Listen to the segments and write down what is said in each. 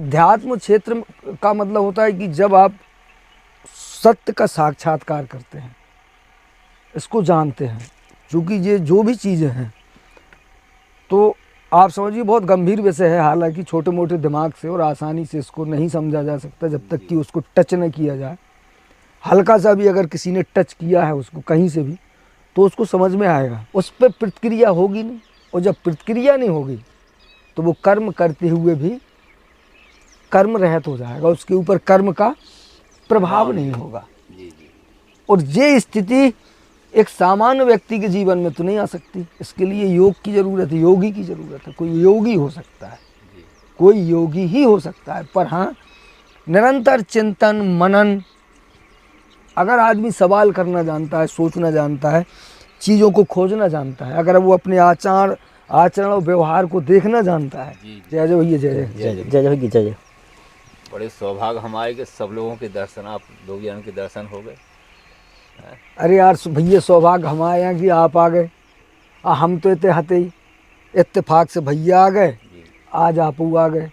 अध्यात्म क्षेत्र का मतलब होता है कि जब आप सत्य का साक्षात्कार करते हैं, इसको जानते हैं, क्योंकि ये जो भी चीज़ें हैं तो आप समझिए बहुत गंभीर विषय है, हालांकि छोटे मोटे दिमाग से और आसानी से इसको नहीं समझा जा सकता जब तक कि उसको टच न किया जाए। हल्का सा भी अगर किसी ने टच किया है उसको कहीं से भी तो उसको समझ में आएगा, उस पर प्रतिक्रिया होगी नहीं, और जब प्रतिक्रिया नहीं होगी तो वो कर्म करते हुए भी कर्म रहित हो जाएगा, उसके ऊपर कर्म का प्रभाव नहीं होगा। और ये स्थिति एक सामान्य व्यक्ति के जीवन में तो नहीं आ सकती, इसके लिए योग की ज़रूरत है, योगी की ज़रूरत है। कोई योगी हो सकता है, कोई योगी ही हो सकता है, पर हाँ निरंतर चिंतन मनन, अगर आदमी सवाल करना जानता है, सोचना जानता है, चीज़ों को खोजना जानता है, अगर वो अपने आचरण और व्यवहार को देखना जानता है। जय जय भैया, जय जय जय जय जय जय। बड़े सौभाग्य हमारे के सब लोगों के दर्शन, आप लोग जन के दर्शन हो गए। अरे यार भैया, सौभाग्य हमारे यहाँ कि आप आ गए, हम तो इतने हते ही इत्तेफाक से भैया आ गए, आज आप आ गए।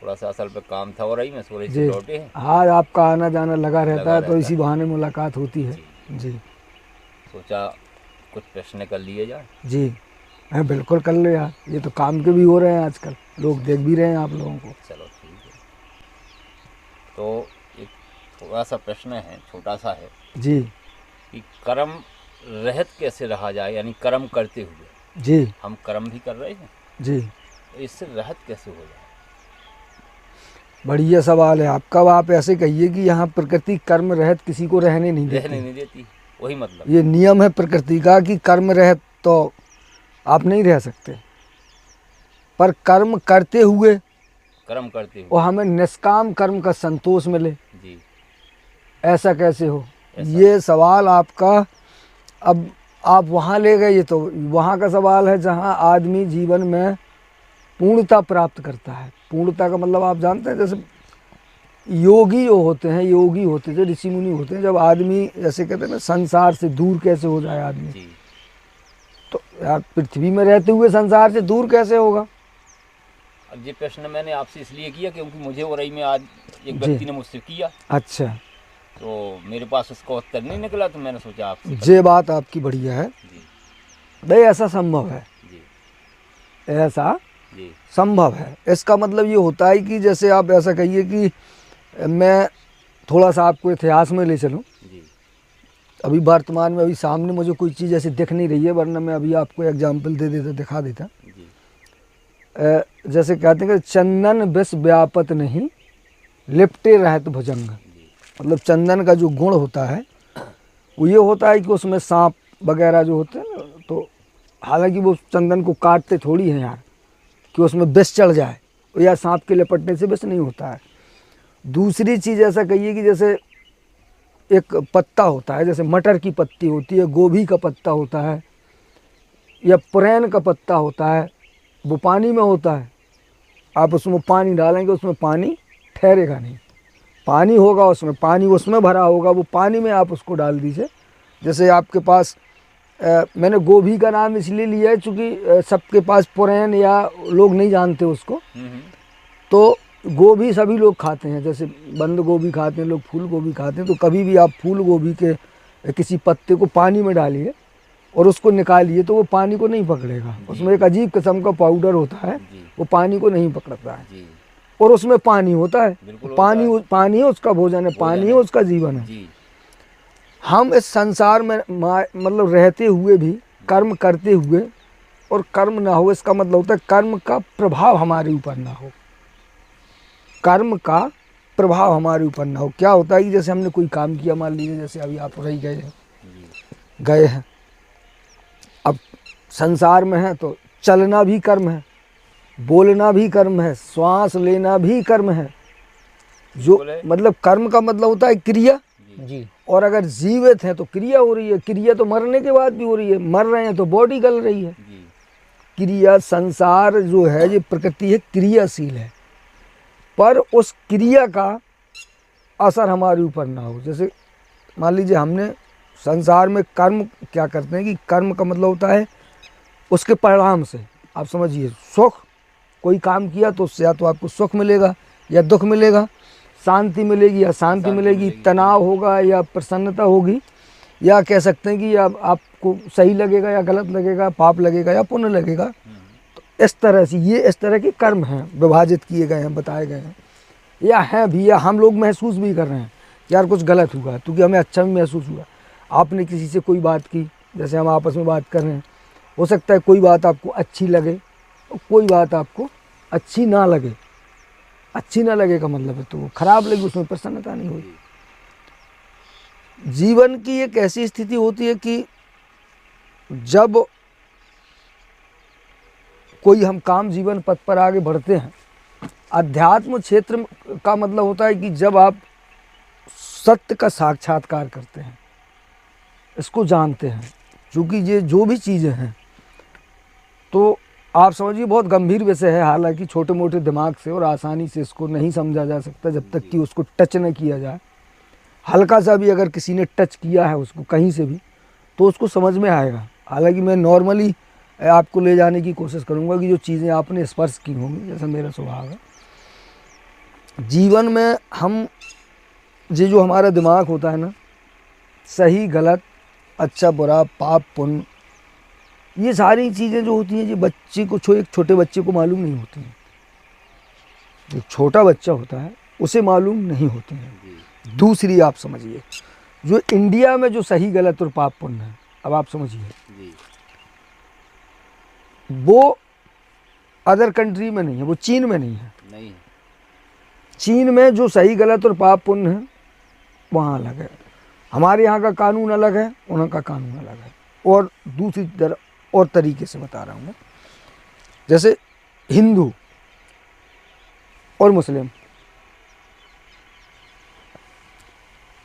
थोड़ा सा असल पे काम था और मैं सूरज से लौटे हैं। हाँ, आपका आना जाना लगा रहता है, तो इसी बहाने मुलाकात होती है। जी सोचा कुछ प्रश्न कर लिए जाए। जी हाँ, बिल्कुल कर लो यार, ये तो काम के भी हो रहे हैं आजकल, लोग देख भी रहे हैं आप लोगों को। चलो ठीक है, तो एक थोड़ा सा प्रश्न है, छोटा सा है जी, कि कर्म रहित कैसे रहा जाए, यानी कर्म करते हुए। जी हम कर्म भी कर रहे हैं जी, तो इससे रहित कैसे हो जाए? बढ़िया सवाल है आपका। आप ऐसे कहिए कि यहाँ प्रकृति कर्म रहित किसी को रहने नहीं देती, वही मतलब ये नियम है प्रकृति का कि कर्म रहित तो आप नहीं रह सकते, पर कर्म करते हुए और हमें निष्काम कर्म का संतोष मिले जी, ऐसा कैसे हो? ये सवाल आपका, अब आप वहाँ ले गए, ये तो वहाँ का सवाल है जहाँ आदमी जीवन में पूर्णता प्राप्त करता है। पूर्णता का मतलब आप जानते हैं, जैसे योगी जो होते हैं, योगी होते थे, ऋषि मुनि होते हैं, जब आदमी जैसे कहते हैं ना संसार से दूर कैसे हो जाए आदमी, तो यार पृथ्वी में रहते हुए संसार से दूर कैसे होगा? अब ये प्रश्न मैंने आपसे इसलिए किया क्योंकि मुझे और में आज एक व्यक्ति ने मुझसे किया। अच्छा, तो मेरे पास उसका उत्तर नहीं निकला, तो मैंने सोचा आपसे। ये बात आपकी बढ़िया है भाई, ऐसा संभव है जी, ऐसा जी संभव है। इसका मतलब ये होता है कि जैसे आप ऐसा कहिए कि मैं थोड़ा सा आपको इतिहास में ले चलूँ। अभी वर्तमान में अभी सामने मुझे कोई चीज़ ऐसी दिख नहीं रही है, वरना मैं अभी आपको एग्जाम्पल दे देता, दिखा देता। जैसे कहते हैं कि चंदन विष व्यापत नहीं, लिपटे रहत भुजंग। मतलब चंदन का जो गुण होता है वो ये होता है कि उसमें सांप वगैरह जो होते हैं ना, तो हालांकि वो चंदन को काटते थोड़ी हैं यार कि उसमें विष चढ़ जाए, या सांप के लिपटने से विष नहीं होता है। दूसरी चीज़ ऐसा कहिए कि जैसे एक पत्ता होता है, जैसे मटर की पत्ती होती है, गोभी का पत्ता होता है, या पुरैन का पत्ता होता है, वो पानी में होता है। आप उसमें पानी डालेंगे, उसमें पानी ठहरेगा नहीं, पानी होगा उसमें, पानी उसमें भरा होगा, वो पानी में आप उसको डाल दीजिए। जैसे आपके पास मैंने गोभी का नाम इसलिए लिया है क्योंकि सबके पास पुरैन या लोग नहीं जानते उसको, तो गोभी सभी लोग खाते हैं, जैसे बंद गोभी खाते हैं लोग, फूल गोभी खाते हैं। तो कभी भी आप फूल गोभी के किसी पत्ते को पानी में डालिए और उसको निकालिए तो वो पानी को नहीं पकड़ेगा, उसमें एक अजीब किस्म का पाउडर होता है, वो पानी को नहीं पकड़ता है, और उसमें पानी होता है, पानी है उसका भोजन है, पानी है उसका जीवन है। हम इस संसार में मतलब रहते हुए भी कर्म करते हुए और कर्म ना हो, इसका मतलब होता है कर्म का प्रभाव हमारे ऊपर ना हो, कर्म का प्रभाव हमारे ऊपर ना हो। क्या होता है कि जैसे हमने कोई काम किया, मान लीजिए जैसे अभी आप रही गए हैं, अब संसार में है तो चलना भी कर्म है, बोलना भी कर्म है, श्वास लेना भी कर्म है। जो मतलब कर्म का मतलब होता है क्रिया जी, और अगर जीवित है तो क्रिया हो रही है, क्रिया तो मरने के बाद भी हो रही है, मर रहे हैं तो बॉडी गल रही है। क्रिया, संसार जो है ये प्रकृति है, क्रियाशील है, पर उस क्रिया का असर हमारे ऊपर ना हो। जैसे मान लीजिए हमने संसार में कर्म क्या करते हैं कि कर्म का मतलब होता है उसके परिणाम से, आप समझिए सुख, कोई काम किया तो उससे या तो आपको सुख मिलेगा या दुख मिलेगा, शांति मिलेगी या शांति मिलेगी, तनाव होगा या प्रसन्नता होगी, या कह सकते हैं कि आपको सही लगेगा या गलत लगेगा, पाप लगेगा या पुण्य लगेगा। तो इस तरह से ये इस तरह के कर्म हैं, विभाजित किए गए हैं, बताए गए हैं, या हैं भी, या हम लोग महसूस भी कर रहे हैं यार कुछ गलत हुआ, क्योंकि हमें अच्छा भी महसूस हुआ। आपने किसी से कोई बात की, जैसे हम आपस में बात कर रहे हैं, हो सकता है कोई बात आपको अच्छी लगे और कोई बात आपको अच्छी ना लगे। अच्छी ना लगे का मतलब है तो वो खराब लगे, उसमें प्रसन्नता नहीं होगी। जीवन की एक ऐसी स्थिति होती है कि जब कोई हम काम जीवन पथ पर आगे बढ़ते हैं, अध्यात्म क्षेत्र का मतलब होता है कि जब आप सत्य का साक्षात्कार करते हैं, इसको जानते हैं, क्योंकि ये जो भी चीज़ें हैं तो आप समझिए बहुत गंभीर विषय है, हालांकि छोटे मोटे दिमाग से और आसानी से इसको नहीं समझा जा सकता जब तक कि उसको टच न किया जाए। हल्का सा भी अगर किसी ने टच किया है उसको कहीं से भी तो उसको समझ में आएगा। हालांकि मैं नॉर्मली आपको ले जाने की कोशिश करूंगा कि जो चीज़ें आपने स्पर्श की होंगी, जैसा मेरा स्वभाव है जीवन में, हम ये जो हमारा दिमाग होता है ना, सही गलत, अच्छा बुरा, पाप पुण्य, ये सारी चीज़ें जो होती हैं ये बच्चे को, एक छोटे बच्चे को मालूम नहीं होती हैं। जो छोटा बच्चा होता है उसे मालूम नहीं होती हैं। दूसरी आप समझिए, जो इंडिया में जो सही गलत और पाप पुण्य है, अब आप समझिए वो अदर कंट्री में नहीं है, वो चीन में नहीं है। नहीं, चीन में जो सही गलत और पाप पुण्य है वहाँ अलग है, हमारे यहाँ का कानून अलग है, उनका कानून अलग है। और दूसरी तरफ और तरीके से बता रहा हूँ मैं, जैसे हिंदू और मुस्लिम,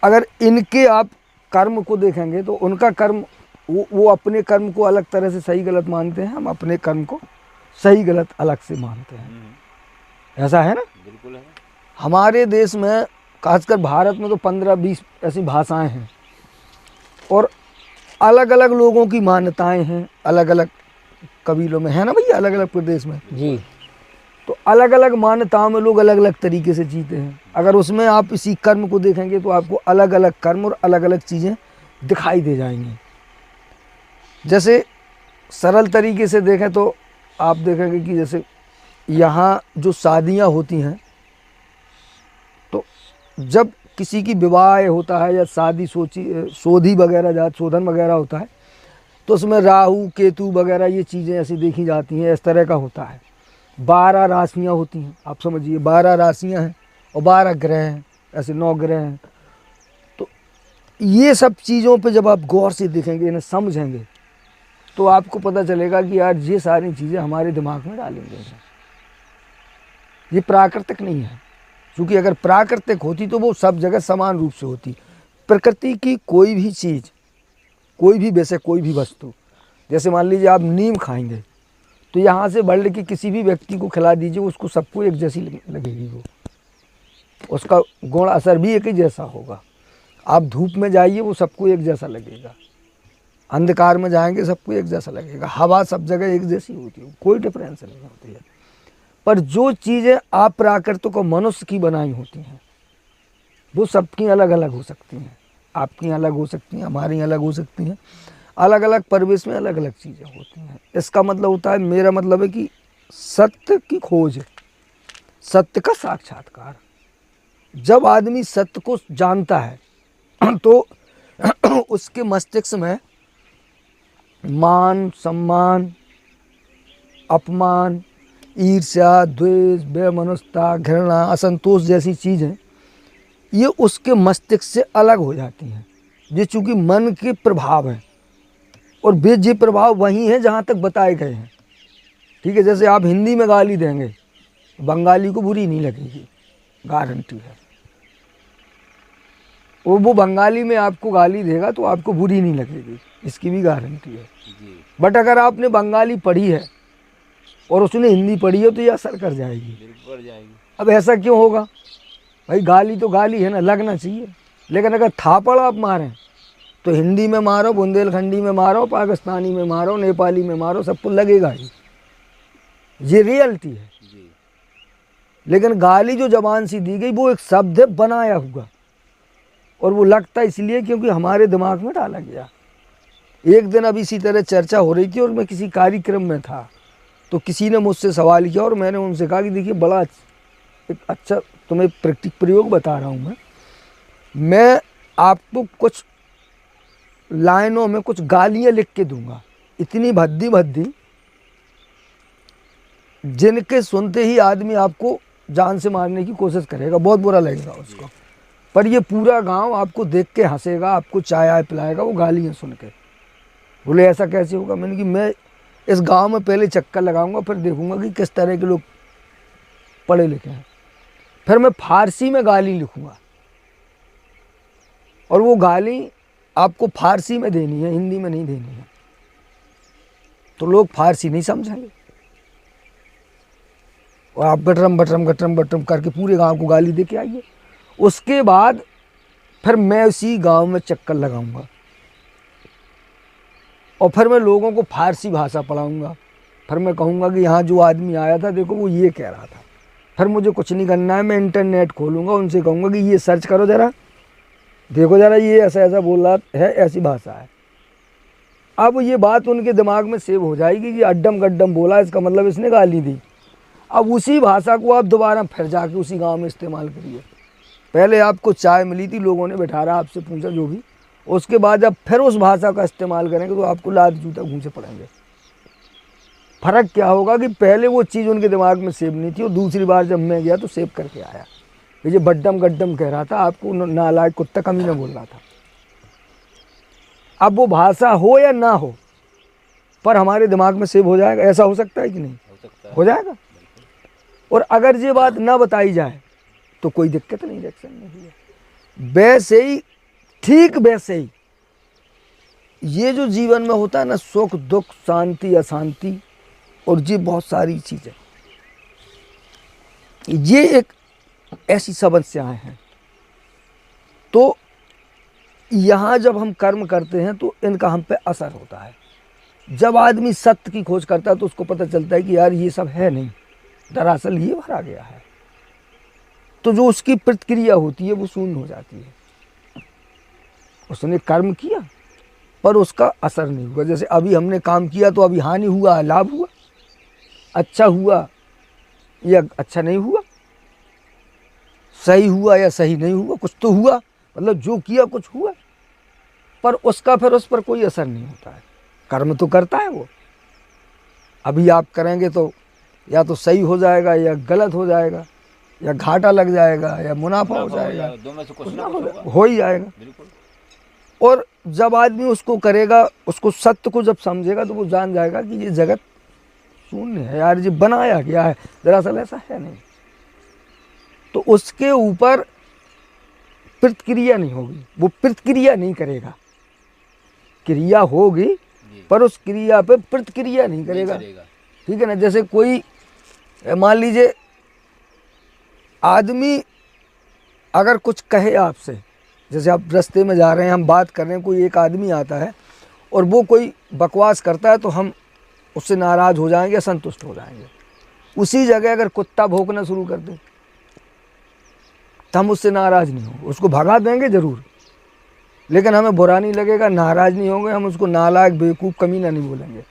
अगर इनके आप कर्म को देखेंगे तो उनका कर्म, वो अपने कर्म को अलग तरह से सही गलत मानते हैं, हम अपने कर्म को सही गलत अलग से मानते हैं। ऐसा है ना? बिल्कुल है। हमारे देश में, खासकर भारत में तो 15-20 ऐसी भाषाएं हैं और अलग अलग लोगों की मान्यताएं हैं, अलग अलग कबीलों में, है ना भैया, अलग अलग प्रदेश में जी। तो अलग अलग मान्यताओं में लोग अलग अलग तरीके से जीते हैं। अगर उसमें आप इसी कर्म को देखेंगे तो आपको अलग अलग कर्म और अलग अलग चीज़ें दिखाई दे जाएंगी। जैसे सरल तरीके से देखें तो आप देखेंगे कि जैसे यहाँ जो शादियाँ होती हैं, तो जब किसी की विवाह होता है या शादी शोधी वगैरह, जात शोधन वगैरह होता है, तो उसमें राहु केतु वगैरह ये चीज़ें ऐसी देखी जाती हैं, इस तरह का होता है। 12 राशियाँ होती हैं, आप समझिए 12 राशियाँ हैं और 12 ग्रह हैं, ऐसे 9 ग्रह हैं। तो ये सब चीज़ों पे जब आप गौर से देखेंगे, इन्हें समझेंगे, तो आपको पता चलेगा कि यार ये सारी चीज़ें हमारे दिमाग में डाली गई हैं, ये प्राकृतिक नहीं है। क्योंकि अगर प्राकृतिक होती तो वो सब जगह समान रूप से होती। प्रकृति की कोई भी चीज़, कोई भी विषय, कोई भी वस्तु, जैसे मान लीजिए आप नीम खाएंगे तो यहाँ से वर्ल्ड के किसी भी व्यक्ति को खिला दीजिए, उसको सबको एक जैसी लगेगी, वो उसका गुण असर भी एक ही जैसा होगा। आप धूप में जाइए वो सबको एक जैसा लगेगा, अंधकार में जाएंगे सबको एक जैसा लगेगा, हवा सब जगह एक जैसी होती है, कोई डिफरेंस नहीं होती है। पर जो चीज़ें अप्राकृतिक और मनुष्य की बनाई होती हैं वो सबकी अलग अलग हो सकती हैं, आपकी अलग हो सकती हैं, हमारी अलग हो सकती हैं, अलग अलग परिवेश में अलग अलग चीज़ें होती हैं। इसका मतलब होता है, मेरा मतलब है कि सत्य की खोज, सत्य का साक्षात्कार। जब आदमी सत्य को जानता है तो उसके मस्तिष्क में मान सम्मान, अपमान, ईर्ष्या, द्वेष, बेमनुष्यता, घृणा, असंतोष जैसी चीज़ें ये उसके मस्तिष्क से अलग हो जाती हैं। ये चूँकि मन के प्रभाव हैं और वे ये प्रभाव वही हैं जहाँ तक बताए गए हैं। ठीक है, जैसे आप हिंदी में गाली देंगे, बंगाली को बुरी नहीं लगेगी, गारंटी है। वो बंगाली में आपको गाली देगा तो आपको बुरी नहीं लगेगी, इसकी भी गारंटी है। बट अगर आपने बंगाली पढ़ी है और उसने हिंदी पढ़ी है तो ये असर कर जाएगी। अब ऐसा क्यों होगा भाई? गाली तो गाली है ना, लगना चाहिए। लेकिन अगर थापड़ आप मारें तो हिंदी में मारो, बुंदेलखंडी में मारो, पाकिस्तानी में मारो, नेपाली में मारो, सबको लगेगा ही। ये रियलिटी है। लेकिन गाली जो जबान से दी गई वो एक शब्द है बनाया हुआ, और वो लगता इसलिए क्योंकि हमारे दिमाग में डाला गया। एक दिन अब इसी तरह चर्चा हो रही थी और मैं किसी कार्यक्रम में था, तो किसी ने मुझसे सवाल किया और मैंने उनसे कहा कि देखिए बड़ा एक अच्छा तुम्हें प्रैक्टिक प्रयोग बता रहा हूँ मैं आपको कुछ लाइनों में कुछ गालियाँ लिख के दूंगा, इतनी भद्दी भद्दी जिनके सुनते ही आदमी आपको जान से मारने की कोशिश करेगा, बहुत बुरा लगेगा उसको, पर ये पूरा गांव आपको देख के हंसेगा, आपको चाय आय पिलाएगा वो गालियाँ सुन के। बोले ऐसा कैसे होगा? मैंने कि मैं इस गांव में पहले चक्कर लगाऊंगा, फिर देखूंगा कि किस तरह के लोग पढ़े लिखे हैं, फिर मैं फारसी में गाली लिखूंगा और वो गाली आपको फारसी में देनी है, हिंदी में नहीं देनी है। तो लोग फारसी नहीं समझेंगे और आप गटरम बटरम गटरम बटरम करके पूरे गांव को गाली दे के आइए। उसके बाद फिर मैं उसी गांव में चक्कर लगाऊंगा और फिर मैं लोगों को फारसी भाषा पढ़ाऊंगा। फिर मैं कहूँगा कि यहाँ जो आदमी आया था देखो वो ये कह रहा था। फिर मुझे कुछ नहीं करना है, मैं इंटरनेट खोलूँगा, उनसे कहूँगा कि ये सर्च करो ज़रा, देखो ज़रा ये ऐसा ऐसा बोल रहा है, ऐसी भाषा है। अब ये बात उनके दिमाग में सेव हो जाएगी कि अड्डम गड्डम बोला, इसका मतलब इसने गाली दी। अब उसी भाषा को आप दोबारा फिर जाके उसी गांव में इस्तेमाल करिए। पहले आपको चाय मिली थी, लोगों ने बैठा रहा, आपसे पूछा जो भी, उसके बाद जब फिर उस भाषा का इस्तेमाल करेंगे तो आपको लात जूता घूंसे पड़ेंगे। फ़र्क क्या होगा कि पहले वो चीज़ उनके दिमाग में सेव नहीं थी और दूसरी बार जब मैं गया तो सेव करके आया। ये बड्डम गड्डम कह रहा था, आपको नालायक कुत्ता कमीना बोल रहा था। अब वो भाषा हो या ना हो पर हमारे दिमाग में सेव हो जाएगा। ऐसा हो सकता है कि नहीं? हो जाएगा। और अगर ये बात ना बताई जाए तो कोई दिक्कत नहीं, रिएक्शन नहीं है। वैसे ही ठीक वैसे ही ये जो जीवन में होता है ना, सुख दुख शांति अशांति और ये बहुत सारी चीज़ें, ये एक ऐसी समस्याएं हैं। तो यहाँ जब हम कर्म करते हैं तो इनका हम पे असर होता है। जब आदमी सत्य की खोज करता है तो उसको पता चलता है कि यार ये सब है नहीं, दरअसल ये भरा गया है। तो जो उसकी प्रतिक्रिया होती है वो शून्य हो जाती है। उसने कर्म किया पर उसका असर नहीं हुआ। जैसे अभी हमने काम किया तो अभी हानि हुआ, लाभ हुआ, अच्छा हुआ या अच्छा नहीं हुआ, सही हुआ या सही नहीं हुआ, कुछ तो हुआ, मतलब जो किया कुछ हुआ, पर उसका फिर उस पर कोई असर नहीं होता है। कर्म तो करता है वो। अभी आप करेंगे तो या तो सही हो जाएगा या गलत हो जाएगा, या घाटा लग जाएगा या मुनाफा हो जाएगा, दो में से कुछ कुछ ना कुछ हो ही जाएगा। बिल्कुल। और जब आदमी उसको करेगा, उसको सत्य को जब समझेगा तो वो जान जाएगा कि ये जगत शून्य है यार, ये बनाया गया है, दरअसल ऐसा है नहीं। तो उसके ऊपर प्रतिक्रिया नहीं होगी, वो प्रतिक्रिया नहीं करेगा। क्रिया होगी पर उस क्रिया पे प्रतिक्रिया नहीं करेगा। ठीक है ना? जैसे कोई मान लीजिए आदमी अगर कुछ कहे आपसे, जैसे आप रास्ते में जा रहे हैं, हम बात कर रहे हैं, कोई एक आदमी आता है और वो कोई बकवास करता है तो हम उससे नाराज़ हो जाएंगे, संतुष्ट हो जाएंगे। उसी जगह अगर कुत्ता भौंकना शुरू कर दे तो हम उससे नाराज़ नहीं होंगे, उसको भगा देंगे ज़रूर, लेकिन हमें बुरा नहीं लगेगा, नाराज़ नहीं होंगे, हम उसको नालायक बेवकूफ़ कमीना नहीं बोलेंगे।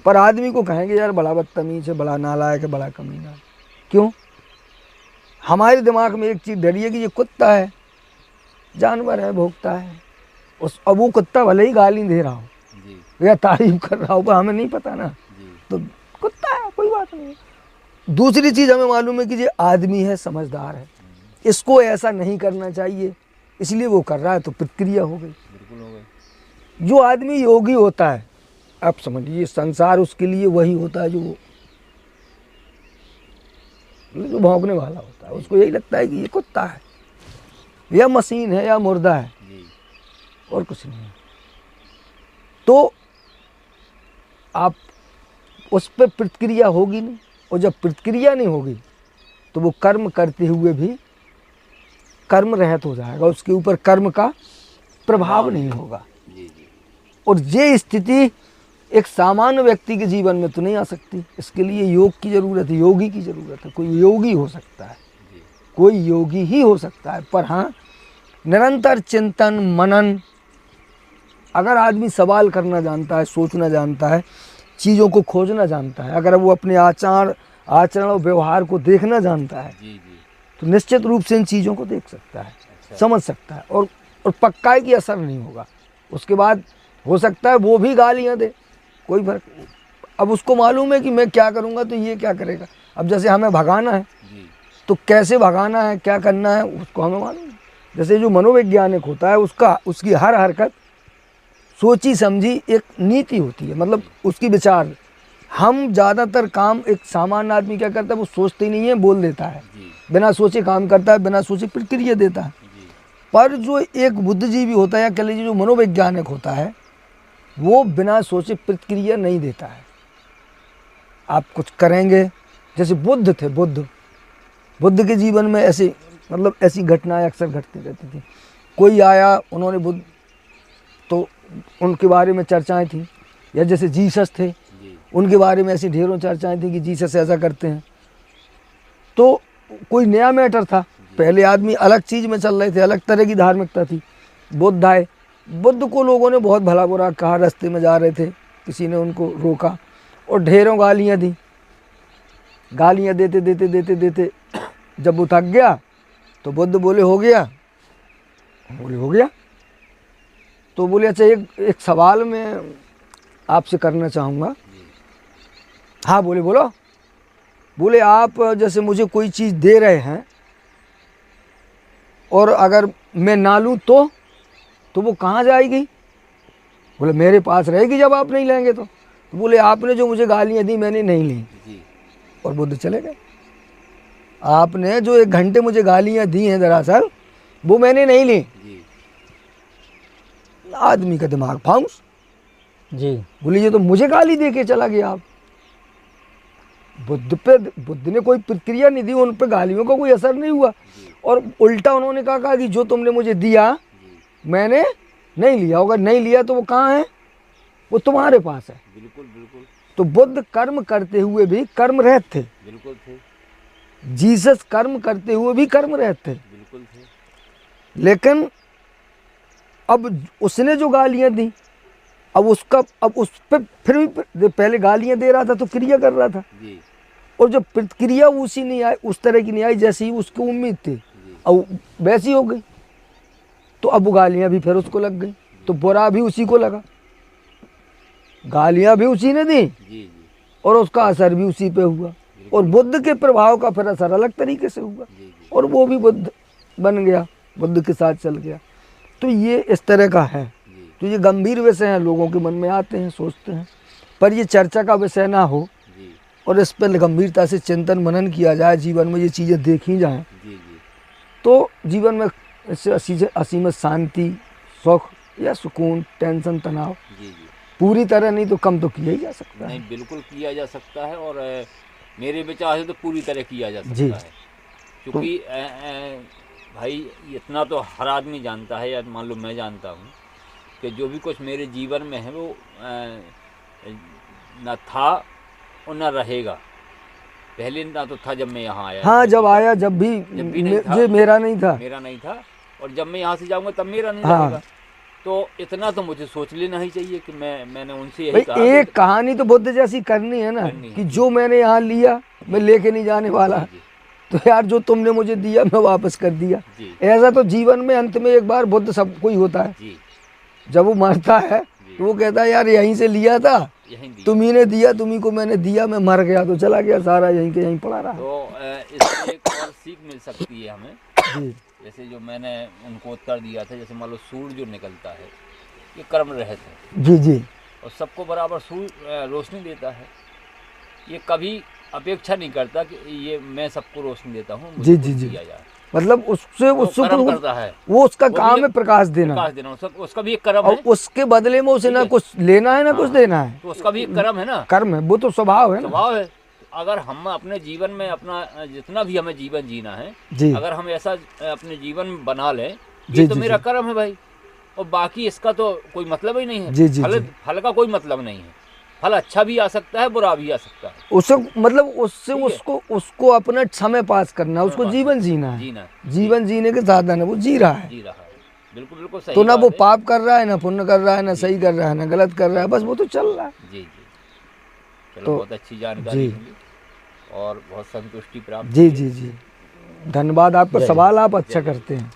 पर आदमी को कहेंगे यार बड़ा बदतमीज़ है, बड़ा नालायक है, बड़ा कमीना है। क्यों? हमारे दिमाग में एक चीज़ डरी है कि ये कुत्ता है, जानवर है, भोगता है। अब वो कुत्ता भले ही गाली दे रहा हो या तारीफ कर रहा हो, पर हमें नहीं पता ना, तो कुत्ता है, कोई बात नहीं। दूसरी चीज़ हमें मालूम है कि ये आदमी है, समझदार है, इसको ऐसा नहीं करना चाहिए, इसलिए वो कर रहा है, तो प्रतिक्रिया हो गई। बिल्कुल हो गई। जो आदमी योगी होता है, आप समझिए संसार उसके लिए वही होता है जो भौंकने वाला होता है। उसको यही लगता है कि ये कुत्ता है या मशीन है या मुर्दा है, और कुछ नहीं है। तो आप उस पर प्रतिक्रिया होगी नहीं, और जब प्रतिक्रिया नहीं होगी तो वो कर्म करते हुए भी कर्म रहित हो जाएगा, उसके ऊपर कर्म का प्रभाव नहीं होगा। और ये स्थिति एक सामान्य व्यक्ति के जीवन में तो नहीं आ सकती। इसके लिए योग की ज़रूरत है, योगी की ज़रूरत है। कोई योगी हो सकता है, कोई योगी ही हो सकता है, पर हाँ निरंतर चिंतन मनन, अगर आदमी सवाल करना जानता है, सोचना जानता है, चीज़ों को खोजना जानता है, अगर वो अपने आचरण और व्यवहार को देखना जानता है, तो निश्चित रूप से इन चीज़ों को देख सकता है, समझ सकता है, और पक्का है कि असर नहीं होगा। उसके बाद हो सकता है वो भी गालियाँ दे, कोई फर्क नहीं। अब उसको मालूम है कि मैं क्या करूँगा तो ये क्या करेगा। अब जैसे हमें भगाना है तो कैसे भगाना है, क्या करना है, उसको हमें मालूम है। जैसे जो मनोवैज्ञानिक होता है उसकी हर हरकत सोची समझी एक नीति होती है, मतलब उसकी विचार। हम ज़्यादातर काम एक सामान्य आदमी क्या करता है, वो सोचते ही नहीं है, बोल देता है, बिना सोचे काम करता है, बिना सोचे प्रतिक्रिया देता है। पर जो एक बुद्धिजीवी होता है या कह लीजिए जो मनोवैज्ञानिक होता है, वो बिना सोचे प्रतिक्रिया नहीं देता है। आप कुछ करेंगे, जैसे बुद्ध थे, बुद्ध के जीवन में ऐसे मतलब ऐसी घटनाएं अक्सर घटती रहती थी। कोई आया, उन्होंने बुद्ध, तो उनके बारे में चर्चाएं थी, या जैसे जीसस थे, उनके बारे में ऐसी ढेरों चर्चाएं थी कि जीसस ऐसा करते हैं। तो कोई नया मैटर था, पहले आदमी अलग चीज़ में चल रहे थे, अलग तरह की धार्मिकता थी। बुद्ध आए, बुद्ध को लोगों ने बहुत भला बुरा कहा, रास्ते में जा रहे थे, किसी ने उनको रोका और ढेरों गालियाँ दी। गालियाँ देते देते देते देते जब वो थक गया तो बुद्ध बोले हो गया, बोले हो गया। तो बोले अच्छा एक सवाल मैं आपसे करना चाहूँगा। हाँ बोले बोलो। बोले आप जैसे मुझे कोई चीज़ दे रहे हैं और अगर मैं ना लूँ तो वो कहाँ जाएगी? बोले मेरे पास रहेगी जब आप नहीं लेंगे तो बोले आपने जो मुझे गालियाँ दी मैंने नहीं ली, और बुद्ध चले गए। आपने जो 1 घंटे मुझे गालियाँ दी हैं दरअसल वो मैंने नहीं ली। आदमी का दिमाग फाउंस जी। बोले ये तो मुझे गाली दे के चला गया। आप बुद्ध ने कोई प्रतिक्रिया नहीं दी, उन पे गालियों का कोई असर नहीं हुआ, और उल्टा उन्होंने कहा कि जो तुमने मुझे दिया मैंने नहीं लिया, अगर नहीं लिया तो वो कहाँ है, वो तुम्हारे पास है। बिल्कुल बिल्कुल। तो बुद्ध कर्म करते हुए भी कर्म रहित थे, बिल्कुल थे। जीसस कर्म करते हुए भी कर्म रहित थे, बिल्कुल थे। लेकिन अब उसने जो गालियां दी, अब उस पर फिर भी पहले गालियां दे रहा था तो क्रिया कर रहा था जी। और जब प्रतिक्रिया उसी नहीं आई, उस तरह की नहीं आई जैसी ही उसकी उम्मीद थी, अब वैसी हो गई, तो अब वो गालियां भी फिर उसको लग गई, तो बुरा भी उसी को लगा, गालियां भी उसी ने दी और उसका असर भी उसी पे हुआ, और बुद्ध के प्रभाव का फिर असर अलग तरीके से हुआ, और वो भी बुद्ध बन गया, बुद्ध के साथ चल गया। तो ये इस तरह का है। तो ये गंभीर विषय हैं, लोगों के मन में आते हैं, सोचते हैं, पर ये चर्चा का विषय ना हो और इस पर गंभीरता से चिंतन मनन किया जाए, जीवन में ये चीज़ें देखी जाएं, तो जीवन में इससे असीमित शांति, सुख या सुकून, टेंशन, तनाव पूरी तरह नहीं तो कम तो किया ही जा सकता है। नहीं, बिल्कुल किया जा सकता है, और मेरे विचार से तो पूरी तरह किया जा सकता है, क्योंकि भाई इतना तो हर आदमी जानता है, या मान लो मैं जानता हूँ कि जो भी कुछ मेरे जीवन में है वो न था और न रहेगा। पहले ना तो था जब मैं यहाँ आया। हाँ, जब आया जब भी मेरा नहीं था, और जब मैं यहाँ से जाऊँगा तब मेरा नहीं रहेगा। तो इतना तो मुझे सोच लेना ही चाहिए कि मैंने उनसे यही कहा। एक कहानी तो बुद्ध जैसी करनी है ना, कि जो मैंने यहाँ लिया मैं लेके नहीं जाने वाला, तो यार जो तुमने मुझे दिया मैं वापस कर दिया। ऐसा तो जीवन में अंत में एक बार बुद्ध सबको ही होता है। जब वो मरता है तो वो कहता है यार यहीं से लिया था, तुम्ही ने दिया, तुम्ही को मैंने दिया, मैं मर गया तो चला गया, सारा यहीं के यहीं पड़ा रहा। तो इससे एक और सीख मिल सकती है हमें जी। जैसे जो मैंने उनको उत्तर दिया था, जैसे मान लो सूर्य जो निकलता है ये कर्म रहित है जी जी, और सबको बराबर सूर्य रोशनी देता है, ये कभी अपेक्षा नहीं करता कि ये मैं सबको रोशनी देता हूँ, जी जी जी, मतलब उससे करता है, वो उसका काम है प्रकाश देना, उसका भी एक कर्म है, उसके बदले में उसे ना कुछ लेना है ना कुछ देना है, तो उसका भी एक कर्म है ना, कर्म है, वो तो स्वभाव है, स्वभाव है। अगर हम अपने जीवन में अपना जितना भी हमें जीवन जीना है, अगर हम ऐसा अपने जीवन में बना लें, ये तो मेरा कर्म है भाई, और बाकी इसका तो कोई मतलब ही नहीं है, फल का कोई मतलब नहीं है। फल अच्छा भी आ सकता है, बुरा भी आ सकता है। उसे मतलब उससे ठीक है। उसको अपना समय पास करना है, उसको पास जीवन जीना है, जीना है, जीवन जीने के साधन है, वो जी रहा है। जी रहा है। बिल्कुल बिल्कुल सही तो ना बात वो है। पाप कर रहा है, ना पुण्य कर रहा है, ना सही कर रहा है, ना गलत कर रहा है, बस वो तो चल रहा है। जी जी। चलो, तो बहुत अच्छी जानकारी जी मिली और बहुत संतुष्टि प्राप्त जी हुई है। जी जी, धन्यवाद आपका। जय सवाल आप जय अच्छा जय। करते हैं।